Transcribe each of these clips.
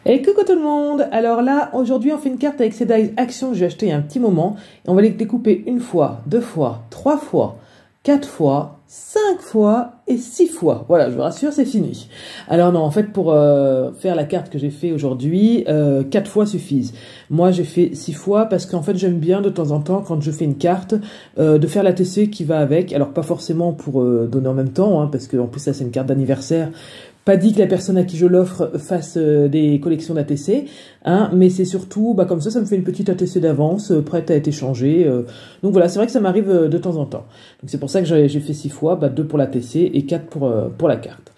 Et coucou tout le monde. Alors là, aujourd'hui, on fait une carte avec ces dies Action que j'ai acheté il y a un petit moment. Et on va les découper une fois, deux fois, trois fois, quatre fois, cinq fois et six fois. Voilà, je vous rassure, c'est fini. Alors non, en fait, pour faire la carte que j'ai fait aujourd'hui, quatre fois suffisent. Moi, j'ai fait six fois parce qu'en fait, j'aime bien de temps en temps, quand je fais une carte, de faire la TC qui va avec. Alors, pas forcément pour donner en même temps, hein, parce qu'en plus, ça, c'est une carte d'anniversaire. Pas dit que la personne à qui je l'offre fasse des collections d'ATC, hein, mais c'est surtout, comme ça me fait une petite ATC d'avance, prête à être échangée. Donc voilà, c'est vrai que ça m'arrive de temps en temps. Donc c'est pour ça que j'ai fait 6 fois, 2 pour l'ATC et 4 pour la carte.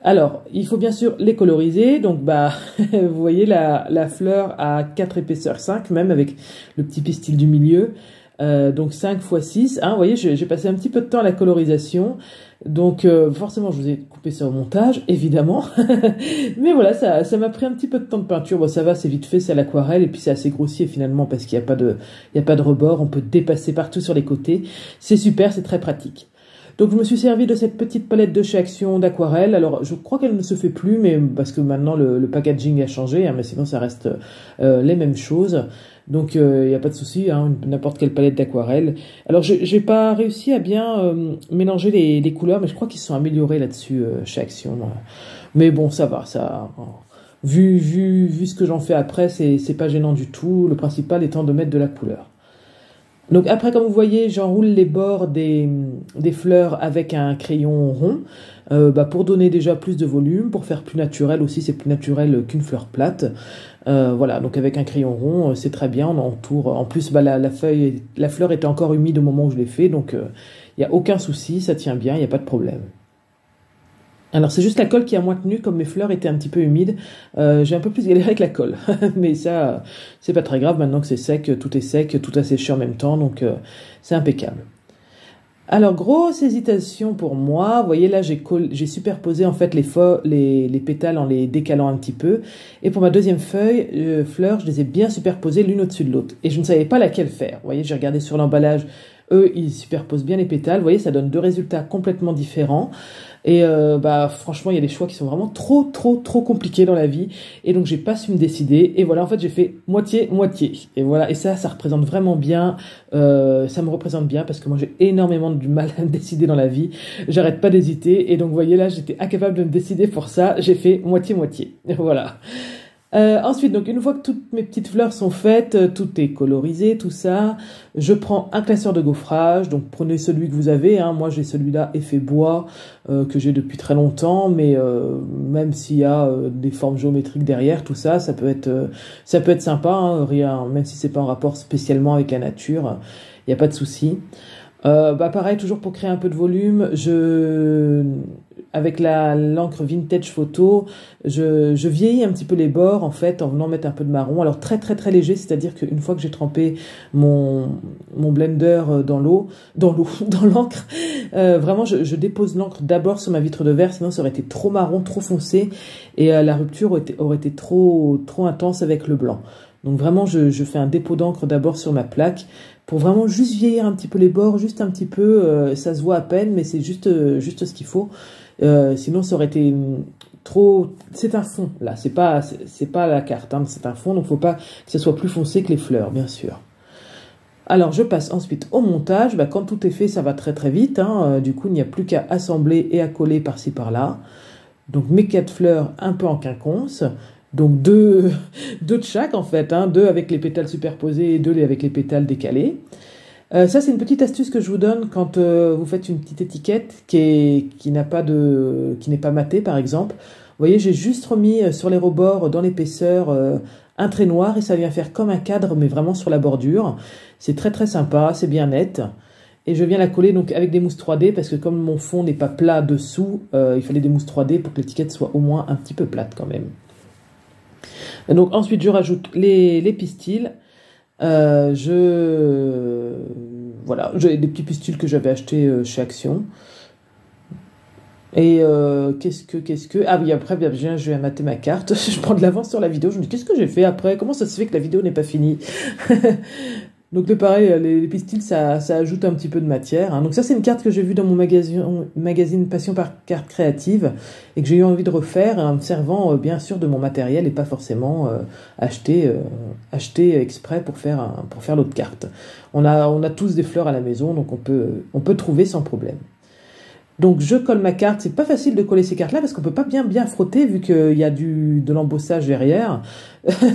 Alors, il faut bien sûr les coloriser. Donc vous voyez la fleur à 4 épaisseurs, 5 même, avec le petit pistil du milieu. Donc 5 x 6, hein, vous voyez, j'ai passé un petit peu de temps à la colorisation. Donc forcément, je vous ai coupé ça au montage, évidemment. Mais voilà, ça m'a pris un petit peu de temps de peinture. Bon, ça va, c'est vite fait, c'est à l'aquarelle. Et puis c'est assez grossier finalement parce qu'il n'y a pas de rebord. On peut dépasser partout sur les côtés. C'est super, c'est très pratique. Donc je me suis servi de cette petite palette de chez Action d'aquarelle. Alors je crois qu'elle ne se fait plus, mais parce que maintenant le packaging a changé, hein, mais sinon ça reste les mêmes choses. Donc il n'y a pas de souci, hein, n'importe quelle palette d'aquarelle. Alors j'ai pas réussi à bien mélanger les couleurs, mais je crois qu'ils se sont améliorés là-dessus chez Action. Mais bon, ça va, ça. Vu ce que j'en fais après, c'est pas gênant du tout. Le principal étant de mettre de la couleur. Donc après, comme vous voyez, j'enroule les bords des fleurs avec un crayon rond pour donner déjà plus de volume, pour faire plus naturel aussi, c'est plus naturel qu'une fleur plate. Voilà, donc avec un crayon rond, c'est très bien, on entoure. En plus, la fleur était encore humide au moment où je l'ai fait, donc il n'y a aucun souci, ça tient bien, il n'y a pas de problème. Alors c'est juste la colle qui a moins tenu, comme mes fleurs étaient un petit peu humides, j'ai un peu plus galéré avec la colle, mais ça c'est pas très grave, maintenant que c'est sec, tout a séché en même temps, donc c'est impeccable. Alors grosse hésitation pour moi, vous voyez là j'ai superposé en fait les pétales en les décalant un petit peu, et pour ma deuxième fleur, je les ai bien superposées l'une au-dessus de l'autre, et je ne savais pas laquelle faire. Vous voyez, j'ai regardé sur l'emballage, eux ils superposent bien les pétales, vous voyez, ça donne deux résultats complètement différents. Et franchement, il y a des choix qui sont vraiment trop compliqués dans la vie. Et donc, j'ai pas su me décider. Et voilà, en fait, j'ai fait moitié. Et voilà, et ça représente vraiment bien. Ça me représente bien parce que moi, j'ai énormément du mal à me décider dans la vie. J'arrête pas d'hésiter. Et donc, vous voyez là, j'étais incapable de me décider pour ça. J'ai fait moitié. Voilà. Ensuite, donc une fois que toutes mes petites fleurs sont faites, tout est colorisé, tout ça, je prends un classeur de gaufrage. Donc prenez celui que vous avez, hein. Moi j'ai celui-là effet bois que j'ai depuis très longtemps, mais même s'il y a des formes géométriques derrière, tout ça, ça peut être sympa, hein, rien, même si c'est pas en rapport spécialement avec la nature, il n'y a pas de souci. Pareil, toujours pour créer un peu de volume, avec l'encre vintage photo, je vieillis un petit peu les bords en fait en venant mettre un peu de marron. Alors très léger, c'est-à-dire qu'une fois que j'ai trempé mon blender dans l'encre, vraiment je dépose l'encre d'abord sur ma vitre de verre, sinon ça aurait été trop marron, trop foncé et la rupture aurait été trop intense avec le blanc. Donc vraiment, je fais un dépôt d'encre d'abord sur ma plaque pour vraiment juste vieillir un petit peu les bords, juste un petit peu, ça se voit à peine, mais c'est juste ce qu'il faut. Sinon, ça aurait été trop. C'est un fond là, c'est pas la carte, hein, c'est un fond, donc faut pas que ce soit plus foncé que les fleurs, bien sûr. Alors, je passe ensuite au montage. Quand tout est fait, ça va très vite. Hein, du coup, il n'y a plus qu'à assembler et à coller par-ci par-là. Donc, mes 4 fleurs un peu en quinconce. Donc deux de chaque en fait, hein, 2 avec les pétales superposés et 2 avec les pétales décalés. Ça c'est une petite astuce que je vous donne quand vous faites une petite étiquette qui n'est pas matée par exemple. Vous voyez, j'ai juste remis sur les rebords dans l'épaisseur un trait noir et ça vient faire comme un cadre mais vraiment sur la bordure. C'est très sympa, c'est bien net. Et je viens la coller donc avec des mousses 3D parce que comme mon fond n'est pas plat dessous, il fallait des mousses 3D pour que l'étiquette soit au moins un petit peu plate quand même. Donc ensuite je rajoute les pistils. Voilà, j'ai des petits pistils que j'avais achetés chez Action. Et qu'est-ce que... Ah oui, après, je vais mater ma carte. Je prends de l'avance sur la vidéo. Je me dis, qu'est-ce que j'ai fait après? Comment ça se fait que la vidéo n'est pas finie? Donc le pareil, les pistils, ça ajoute un petit peu de matière. Hein. Donc ça, c'est une carte que j'ai vue dans mon magazine Passion par carte créative et que j'ai eu envie de refaire en me servant bien sûr de mon matériel et pas forcément acheter exprès pour faire l'autre carte. On a tous des fleurs à la maison, donc on peut trouver sans problème. Donc je colle ma carte, c'est pas facile de coller ces cartes là parce qu'on peut pas bien frotter vu qu'il y a de l'embossage derrière.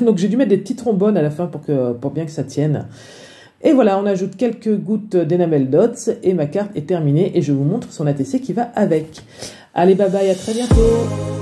Donc j'ai dû mettre des petits trombones à la fin pour bien que ça tienne. Et voilà, on ajoute quelques gouttes d'Enamel Dots et ma carte est terminée et je vous montre son ATC qui va avec. Allez, bye bye, à très bientôt.